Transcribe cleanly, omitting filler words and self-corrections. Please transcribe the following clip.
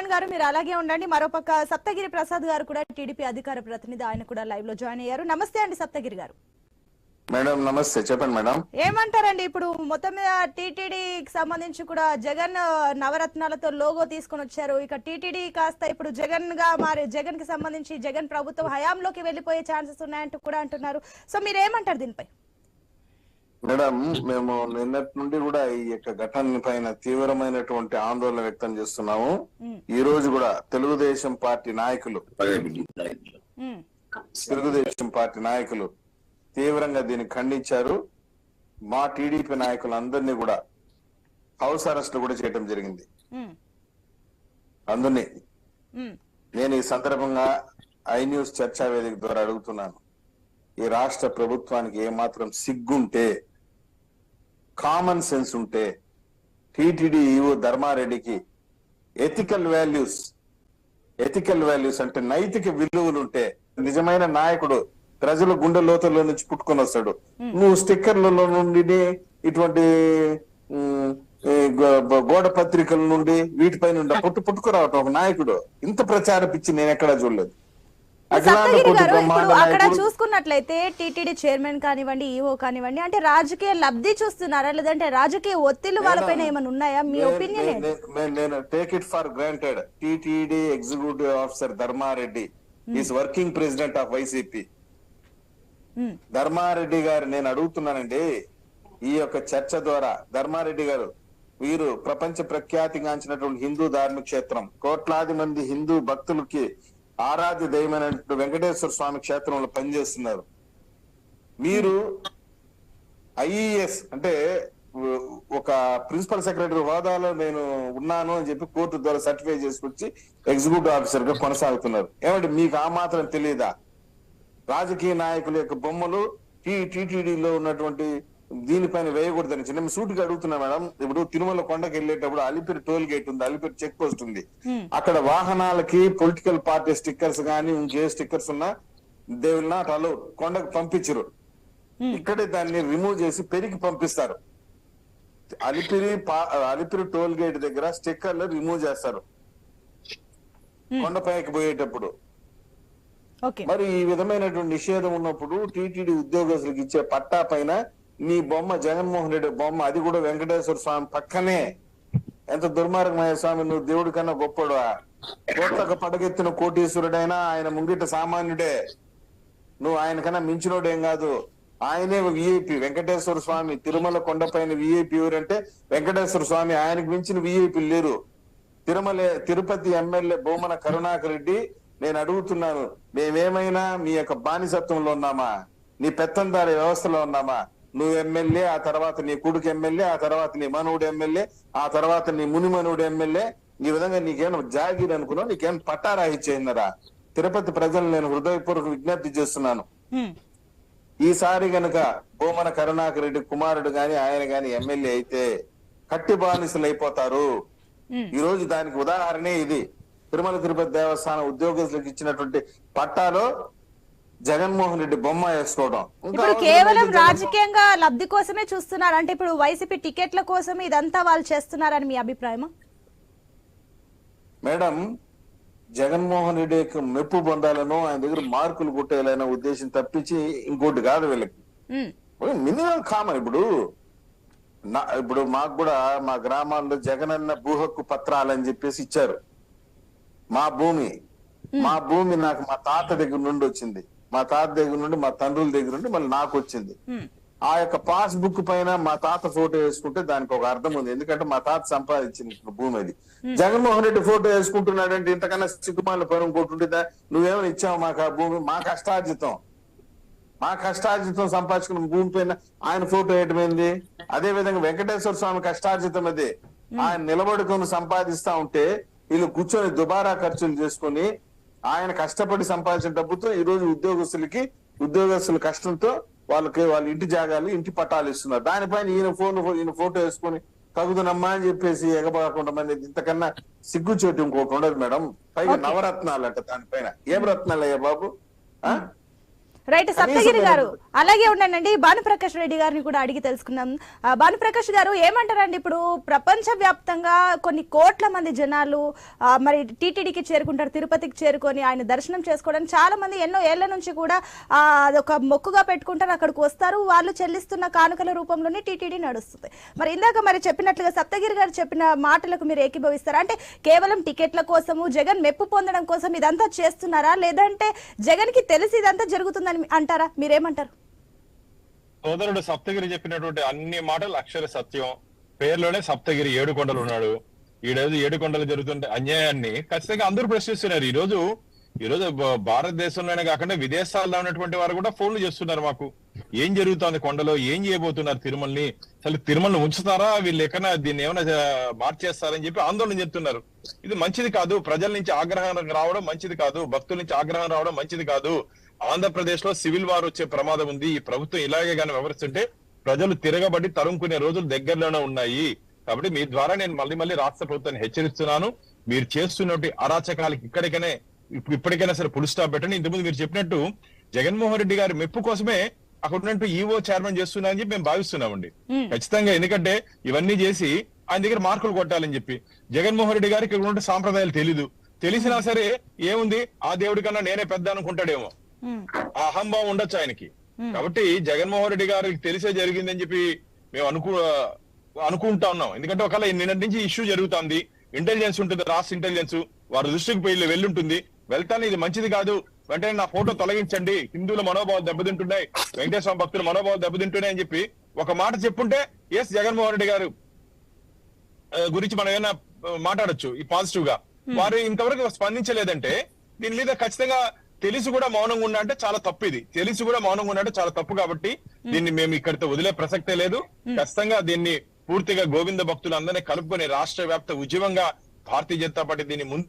మోహన్ గారు మీరు అలాగే ఉండండి. మరోపక్క సప్తగిరి ప్రసాద్ గారు కూడా టీడీపీ అధికార ప్రతినిధి, ఆయన కూడా లైవ్ లో జాయిన్ అయ్యారు. నమస్తే అండి సప్తగిరి గారు. మేడం నమస్తే, చెప్పండి మేడం. ఏమంటారండి, ఇప్పుడు మొత్తం మీద టీటీడీకి సంబంధించి కూడా జగన్ నవరత్నాలతో లోగో తీసుకొని వచ్చారు. ఇక టీటీడీ కాస్త ఇప్పుడు జగన్ గా మారి జగన్ కి సంబంధించి జగన్ ప్రభుత్వం హయాంలోకి వెళ్లిపోయే ఛాన్సెస్ ఉన్నాయంటూ కూడా అంటున్నారు. సో మీరేమంటారు దీనిపై? మేడం, మేము నిన్నటి నుండి కూడా ఈ యొక్క ఘటన పైన తీవ్రమైనటువంటి ఆందోళన వ్యక్తం చేస్తున్నాము. ఈ రోజు కూడా తెలుగుదేశం పార్టీ నాయకులు తీవ్రంగా దీన్ని ఖండించారు. మా టీడీపీ నాయకులందరినీ కూడా హౌస్ అరెస్ట్ కూడా చేయడం జరిగింది. అందుని నేను ఈ సందర్భంగా ఐ న్యూస్ చర్చా వేదిక ద్వారా అడుగుతున్నాను, ఈ రాష్ట్ర ప్రభుత్వానికి ఏమాత్రం సిగ్గుంటే, కామన్ సెన్స్ ఉంటే, టీటీడీ ఈవో ధర్మారెడ్డికి ఎథికల్ వాల్యూస్ అంటే నైతిక విలువలు ఉంటే, నిజమైన నాయకుడు ప్రజల గుండె లోతుల్లో నుంచి పుట్టుకొని వస్తాడు. నువ్వు స్టిక్కర్లలో నుండి, ఇటువంటి గోడ పత్రికల నుండి, వీటిపైన పుట్టుకురావటం ఒక నాయకుడు ఇంత ప్రచారం ఇచ్చి నేను ఎక్కడా చూడలేదు. అక్కడ చూసుకున్నట్లయితే టీటీడీ చైర్మన్ కానివ్వండి, ఈఓ కానివ్వండి, అంటే రాజకీయ లబ్ధి చూస్తున్నారా, లేదంటే రాజకీయ ఒత్తిళ్లు వాళ్ళపైన ఏమైనా ఉన్నాయా? మీ ఒపీనియన్? నేను take it for granted, TTD executive officer Dharma Reddy is working president of YCP. Dharma Reddy గారు నేను అడుగుతున్నానండి, ఈ యొక్క చర్చ ద్వారా ధర్మారెడ్డి గారు, వీరు ప్రపంచ ప్రఖ్యాతిగాంచినటువంటి హిందూ ధార్మిక క్షేత్రం, కోట్లాది మంది హిందూ భక్తులకి ఆరాధ్య దైవమైనటువంటి వెంకటేశ్వర స్వామి క్షేత్రంలో పనిచేస్తున్నారు. మీరు ఐఈఎస్ అంటే ఒక ప్రిన్సిపల్ సెక్రటరీ హోదాలో నేను ఉన్నాను అని చెప్పి కోర్టు ద్వారా సర్టిఫై చేసుకొచ్చి ఎగ్జిక్యూటివ్ ఆఫీసర్ గా కొనసాగుతున్నారు. ఏమంటే మీకు ఆ మాత్రం తెలియదా? రాజకీయ నాయకుల యొక్క బొమ్మలు టీటీడీలో ఉన్నటువంటి దీనిపైన వేయకూడదని చిన్న సూటిగా అడుగుతున్నా మేడం. ఇప్పుడు తిరుమల కొండకి వెళ్ళేటప్పుడు అలిపిరి టోల్ గేట్ ఉంది, అలిపిరి చెక్ పోస్ట్ ఉంది. అక్కడ వాహనాలకి పొలిటికల్ పార్టీ స్టిక్కర్స్ గానీ ఇంకే స్టిక్కర్స్ ఉన్నా దే విల్ నాట్ అలౌ, కొండకు పంపించరు. ఇక్కడే దాన్ని రిమూవ్ చేసి పెరిగి పంపిస్తారు. అలిపిరి టోల్ గేట్ దగ్గర స్టిక్కర్లు రిమూవ్ చేస్తారు కొండపైకి పోయేటప్పుడు. మరి ఈ విధమైనటువంటి నిషేధం ఉన్నప్పుడు టీటీడీ ఉద్యోగస్తులకు ఇచ్చే పట్టా పైన నీ బొమ్మ, జగన్మోహన్ రెడ్డి బొమ్మ, అది కూడా వెంకటేశ్వర స్వామి పక్కనే. ఎంత దుర్మార్గమైన స్వామి, నువ్వు దేవుడి కన్నా గొప్పడు. కోట్లకు పడగెత్తిన కోటీశ్వరుడైనా ఆయన ముంగిట సామాన్యుడే, నువ్వు ఆయన కన్నా మించినోడేం కాదు. ఆయనే విఐపి వెంకటేశ్వర స్వామి. తిరుమల కొండపైన విఐపి ఎవరంటే వెంకటేశ్వర స్వామి, ఆయనకు మించిన విఐపీలు లేరు. తిరుపతి ఎమ్మెల్యే బొమ్మన కరుణాకర్ రెడ్డి, నేను అడుగుతున్నాను, మేమేమైనా మీ యొక్క బానిసత్వంలో ఉన్నామా? నీ పెత్తందారి వ్యవస్థలో ఉన్నామా? నువ్వు ఎమ్మెల్యే, ఆ తర్వాత నీ కొడుకు ఎమ్మెల్యే, ఆ తర్వాత నీ మనవుడు ఎమ్మెల్యే, ఆ తర్వాత నీ మునిమనుడు ఎమ్మెల్యే. ఈ విధంగా నీకేమైనా జాగీర్ అనుకున్నావు? నీకేమైనా పట్టారాయిచ్చేయిందరా? తిరుపతి ప్రజలు నేను హృదయపూర్వక విజ్ఞప్తి చేస్తున్నాను, ఈసారి గనక బొమ్మన కరుణాకర్ రెడ్డి కుమారుడు గాని ఆయన గాని ఎమ్మెల్యే అయితే కట్టి బానిసలు అయిపోతారు. ఈ రోజు దానికి ఉదాహరణే ఇది. తిరుమల తిరుపతి దేవస్థానం ఉద్యోగస్తులకు ఇచ్చినటువంటి పట్టాలో జగన్మోహన్ రెడ్డి బొమ్మ వేసుకోవడం ఇప్పుడు కేవలం రాజకీయంగా లబ్ధి కోసమే చూస్తున్నారు. అంటే ఇప్పుడు వైసీపీ టికెట్ల కోసం ఇదంతా వాళ్ళు చేస్తున్నారని మీ అభిప్రాయమా? మేడం, జగన్మోహన్ రెడ్డి యొక్క మెప్పు పొందాలను, ఆయన దగ్గర మార్కులు కొట్టేయాలనే ఉద్దేశం తప్పించి ఇంకోటి కాదు వీళ్ళకి. Minimum common. ఇప్పుడు మాకు కూడా మా గ్రామాల్లో జగనన్న భూ హక్కు పత్రాలని చెప్పేసి ఇచ్చారు. మా భూమి నాకు మా తాత దగ్గర నుండి వచ్చింది, మా తాత దగ్గర నుండి, మా తండ్రుల దగ్గర నుండి మళ్ళీ నాకు వచ్చింది. ఆ యొక్క పాస్ బుక్ పైన మా తాత ఫోటో వేసుకుంటే దానికి ఒక అర్థం ఉంది, ఎందుకంటే మా తాత సంపాదించిన భూమి అది. జగన్మోహన్ రెడ్డి ఫోటో వేసుకుంటున్నాడంటే ఇంతకన్నా సిగ్గుమాల పని ఇంకోటి ఉంటుందా? నువ్వేమైనా ఇచ్చావు మాకు ఆ భూమి? మా కష్టార్జితం సంపాదించుకున్న భూమి పైన ఆయన ఫోటో వేయటమైంది. అదే విధంగా వెంకటేశ్వర స్వామి కష్టార్జితం అది. ఆయన నిలబడుకొని సంపాదిస్తా ఉంటే వీళ్ళు కూర్చొని దుబారా ఖర్చులు చేసుకుని ఆయన కష్టపడి సంపాదించిన డబ్బుతో ఈ రోజు ఉద్యోగస్తుల కష్టంతో వాళ్ళ ఇంటి జాగాలు, ఇంటి పట్టాలు ఇస్తున్నారు. దానిపైన ఈయన ఫోటో వేసుకొని తగుదనమ్మా అని చెప్పేసి ఎగబడకుండా మంది ఇంతకన్నా సిగ్గు చోటు ఇంకోటి ఉండదు మేడం. పైగా నవరత్నాలు అంట దానిపైన. ఏం రత్నాలు అయ్యా బాబు? రైట్ సప్తగిరి గారు అలాగే ఉండండి. భానుప్రకాష్ రెడ్డి గారిని కూడా అడిగి తెలుసుకుందాం. భానుప్రకాష్ గారు ఏమంటారండి, ఇప్పుడు ప్రపంచ వ్యాప్తంగా కొన్ని కోట్ల మంది జనాలు మరి టీటీడీకి చేరుకుంటారు, తిరుపతికి చేరుకొని ఆయన దర్శనం చేసుకోవడానికి చాలా మంది ఎన్నో ఏళ్ల నుంచి కూడా అదొక మొక్కుగా పెట్టుకుంటారు, అక్కడికి వస్తారు, వాళ్ళు చెల్లిస్తున్న కానుకల రూపంలోనే టీటీడీ నడుస్తుంది. మరి ఇందాక మరి చెప్పినట్లుగా సప్తగిరి గారు చెప్పిన మాటలకు మీరు ఏకీభవిస్తారా? అంటే కేవలం టికెట్ల కోసము జగన్ మెప్పు పొందడం కోసం ఇదంతా చేస్తున్నారా, లేదంటే జగన్ కి తెలిసి ఇదంతా జరుగుతుందని అంటారా? మీరేమంటారు? సోదరుడు సప్తగిరి చెప్పినటువంటి అన్ని మాటలు అక్షర సత్యం. పేర్లోనే సప్తగిరి 7 కొండలు ఉన్నాడు. ఈరోజు 7 కొండలు జరుగుతుంటే అన్యాయాన్ని ఖచ్చితంగా అందరూ ప్రశ్నిస్తున్నారు. ఈ రోజు భారతదేశంలోనే కాకుండా విదేశాల్లో ఉన్నటువంటి వారు కూడా ఫోన్లు చేస్తున్నారు మాకు. ఏం జరుగుతోంది కొండలో, ఏం చేయబోతున్నారు తిరుమలని, అసలు తిరుమలని ఉంచుతారా, వీళ్ళు ఎక్కడైనా దీన్ని ఏమైనా మార్చేస్తారని చెప్పి ఆందోళన చెప్తున్నారు. ఇది మంచిది కాదు. ప్రజల నుంచి ఆగ్రహం రావడం మంచిది కాదు, భక్తుల నుంచి ఆగ్రహం రావడం మంచిది కాదు. ఆంధ్రప్రదేశ్ లో సివిల్ వార్ వచ్చే ప్రమాదం ఉంది. ఈ ప్రభుత్వం ఇలాగే కానీ వ్యవహరిస్తుంటే ప్రజలు తిరగబడి తరుముకునే రోజులు దగ్గరలోనే ఉన్నాయి. కాబట్టి మీ ద్వారా నేను మళ్ళీ రాష్ట్ర ప్రభుత్వాన్ని హెచ్చరిస్తున్నాను. మీరు చేస్తున్నటువంటి అరాచకాలకి ఇప్పటికైనా సరే ఫుల్ స్టాప్ పెట్టండి. ఇంతకుముందు మీరు చెప్పినట్టు జగన్మోహన్ రెడ్డి గారి మెప్పు కోసమే అక్కడ ఉన్నట్టు ఈవో చైర్మన్ చేస్తున్నా అని చెప్పి మేము భావిస్తున్నామండి. ఖచ్చితంగా. ఎందుకంటే ఇవన్నీ చేసి ఆయన దగ్గర మార్కులు కొట్టాలని చెప్పి జగన్మోహన్ రెడ్డి గారికి ఇక్కడ ఉన్న సాంప్రదాయాలు తెలిసినా సరే ఏముంది, ఆ దేవుడి కన్నా నేనే పెద్ద అనుకుంటాడేమో, ఆ అహంభావం ఉండొచ్చు ఆయనకి. కాబట్టి జగన్మోహన్ రెడ్డి గారికి తెలిసే జరిగిందని చెప్పి మేము అనుకుంటా ఉన్నాం. ఎందుకంటే ఒకవేళ నిన్నటి నుంచి ఇష్యూ జరుగుతుంది, ఇంటెలిజెన్స్ ఉంటుంది, రాష్ట్ర ఇంటెలిజెన్స్ వారి దృష్టికి వెళ్ళుంటుంది. వెళ్తాను, ఇది మంచిది కాదు, వెంటనే నా ఫోటో తొలగించండి, హిందువుల మనోభావాలు దెబ్బతింటున్నాయి, వెంకటేశ్వర భక్తుల మనోభావాలు దెబ్బతింటున్నాయి అని చెప్పి ఒక మాట చెప్పుంటే ఎస్ జగన్మోహన్ రెడ్డి గారు గురించి మనం ఏమైనా మాట్లాడొచ్చు ఈ పాజిటివ్ గా. వారు ఇంతవరకు స్పందించలేదంటే దీని మీద ఖచ్చితంగా తెలిసి కూడా మౌనంగా ఉన్నా అంటే చాలా తప్పు. ఇది తెలిసి కూడా మౌనంగా ఉన్నా అంటే చాలా తప్పు. కాబట్టి దీన్ని మేము ఇక్కడితో వదిలే ప్రసక్తే లేదు. ఖచ్చితంగా దీన్ని పూర్తిగా గోవింద భక్తులు అందరినీ కలుపుకొని రాష్ట్ర వ్యాప్త ఉద్యమంగా భారతీయ జనతా పార్టీ దీన్ని ముందు